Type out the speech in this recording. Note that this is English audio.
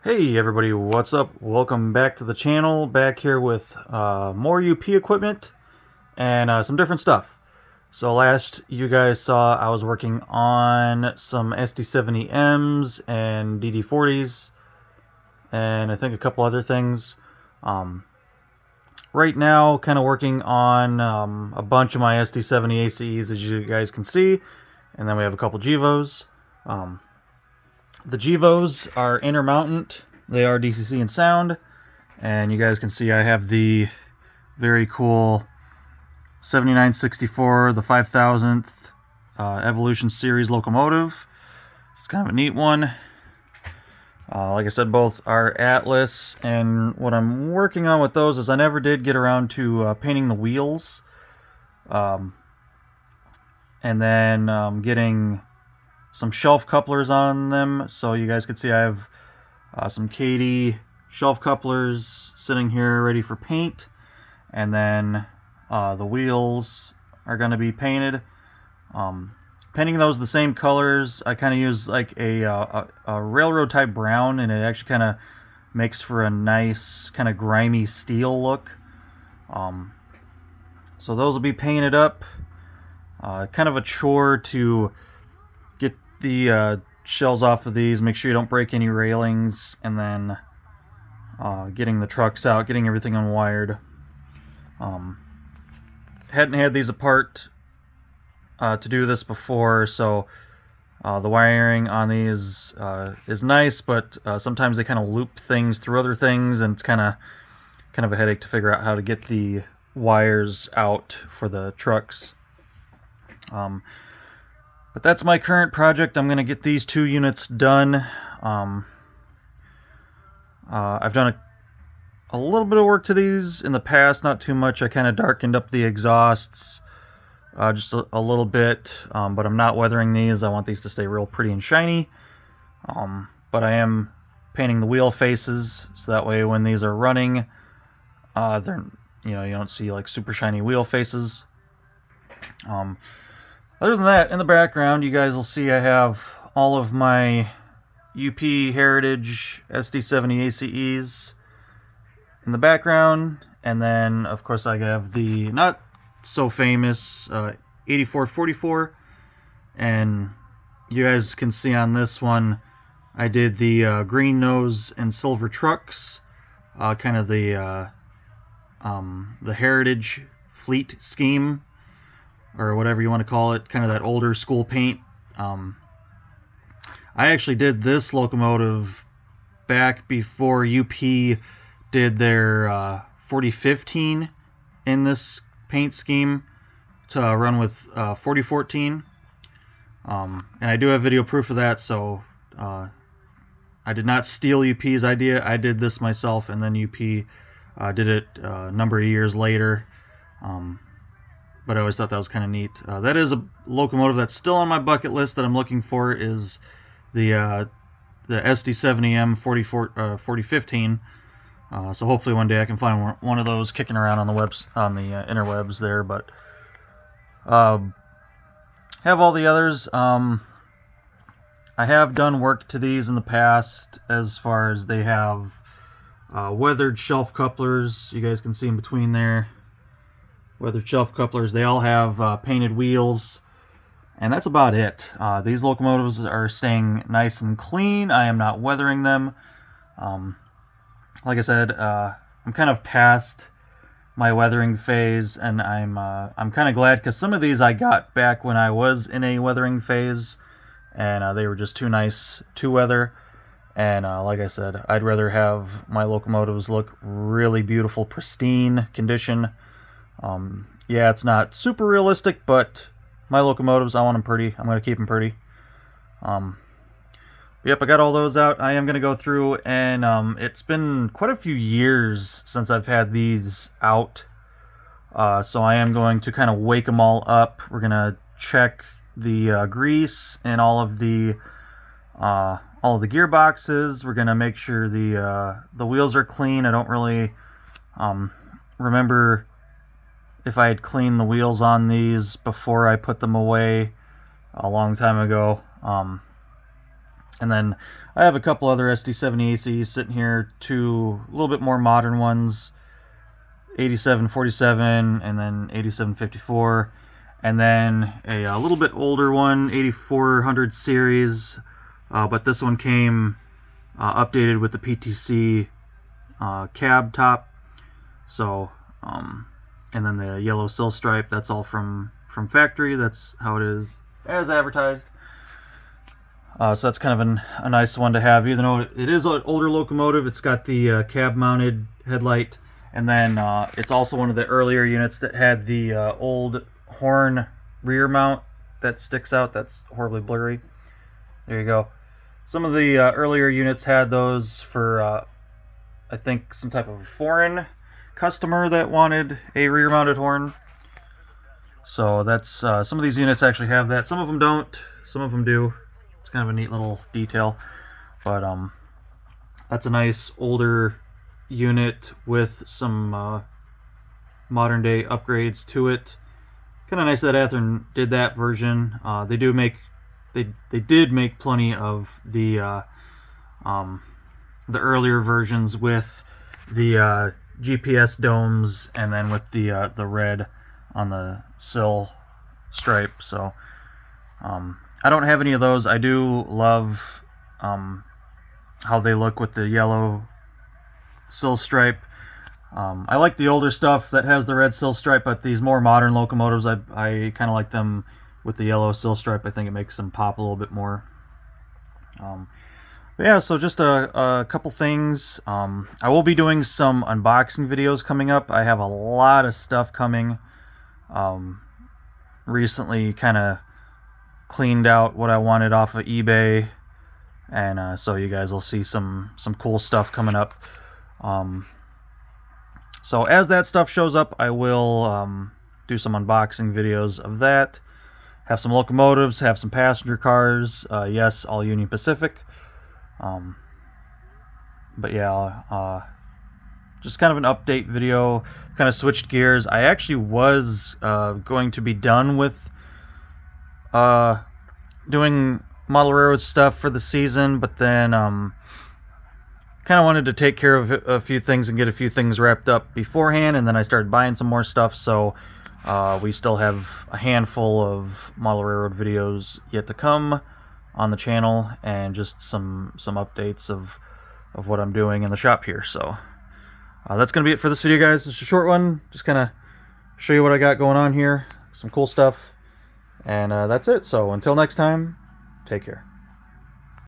Hey everybody, what's up? Welcome back to the channel. Back here with more UP equipment and some different stuff. So last you guys saw I was working on some SD70Ms and DD40s and I think a couple other things. Right now kind of working on a bunch of my SD70 ACEs, as you guys can see, and then we have a couple GEVOs. The GEVOs are Intermountain. They are DCC and sound. And you guys can see I have the very cool 7964, the 5000th Evolution Series locomotive. It's kind of a neat one. Like I said, both are Atlas, and what I'm working on with those is I never did get around to painting the wheels. And then getting some shelf couplers on them. So you guys can see I have some Katie shelf couplers sitting here ready for paint. And then the wheels are going to be painted. Painting those the same colors, I kind of use like a railroad type brown, and it actually kind of makes for a nice kind of grimy steel look. So those will be painted up. Kind of a chore to get the shells off of these, make sure you don't break any railings, and then getting the trucks out, getting everything unwired. Hadn't had these apart to do this before, so the wiring on these is nice, but sometimes they kind of loop things through other things, and it's kind of a headache to figure out how to get the wires out for the trucks. But that's my current project. I'm going to get these two units done. I've done a little bit of work to these in the past, not too much. I kind of darkened up the exhausts just a little bit, but I'm not weathering these. I want these to stay real pretty and shiny. But I am painting the wheel faces, so that way when these are running, they're, you don't see like super shiny wheel faces. Other than that, in the background, you guys will see I have all of my UP Heritage SD70 ACEs in the background, and then of course I have the not so famous 8444, and you guys can see on this one I did the green nose and silver trucks, kind of the Heritage fleet scheme, or whatever you want to call it, kind of that older school paint. I actually did this locomotive back before UP did their 4015 in this paint scheme to run with 4014. And I do have video proof of that, so I did not steal UP's idea. I did this myself, and then UP did it a number of years later. But I always thought that was kind of neat. That is a locomotive that's still on my bucket list that I'm looking for, is the SD70M 4015. So hopefully one day I can find one of those kicking around on the interwebs there. But have all the others. I have done work to these in the past, as far as they have weathered shelf couplers. You guys can see in between there. Weathered shelf couplers. They all have painted wheels, and that's about it. These locomotives are staying nice and clean. I am not weathering them. Like I said, I'm kind of past my weathering phase, and I'm kind of glad, because some of these I got back when I was in a weathering phase, and they were just too nice to weather. And like I said, I'd rather have my locomotives look really beautiful, pristine condition. Yeah, it's not super realistic, but my locomotives, I want them pretty. I'm going to keep them pretty. Yep, I got all those out. I am going to go through, and it's been quite a few years since I've had these out. So I am going to kind of wake them all up. We're going to check the grease and all of the gearboxes. We're going to make sure the wheels are clean. I don't really remember if I had cleaned the wheels on these before I put them away a long time ago. And then I have a couple other SD70 ACs sitting here, two a little bit more modern ones, 8747 and then 8754, and then a little bit older one, 8400 series, but this one came updated with the PTC cab top. So and then the yellow sill stripe, that's all from factory. That's how it is as advertised. So that's kind of a nice one to have, even though it is an older locomotive. It's got the cab mounted headlight, and then it's also one of the earlier units that had the old horn rear mount that sticks out. That's horribly blurry. There you go. Some of the earlier units had those for I think some type of foreign customer that wanted a rear mounted horn. So that's some of these units actually have that. Some of them don't, some of them do. It's kind of a neat little detail, but that's a nice older unit with some modern day upgrades to it. Kind of nice that Athearn did that version. They did make plenty of the earlier versions with the GPS domes, and then with the red on the sill stripe. So I don't have any of those. I do love how they look with the yellow sill stripe. I like the older stuff that has the red sill stripe, but these more modern locomotives, I kind of like them with the yellow sill stripe. I think it makes them pop a little bit more. But yeah, so just a couple things. I will be doing some unboxing videos coming up. I have a lot of stuff coming. Recently kind of cleaned out what I wanted off of eBay, and so you guys will see some cool stuff coming up. So as that stuff shows up, I will do some unboxing videos of that. Have some locomotives, have some passenger cars. Yes, all Union Pacific. But yeah, just kind of an update video. Kind of switched gears. I actually was going to be done with doing model railroad stuff for the season, but then kind of wanted to take care of a few things and get a few things wrapped up beforehand, and then I started buying some more stuff. So we still have a handful of model railroad videos yet to come on the channel, and just some updates of what I'm doing in the shop here. So that's gonna be it for this video, guys. It's a short one, just kind of show you what I got going on here, some cool stuff, and that's it. So until next time, take care.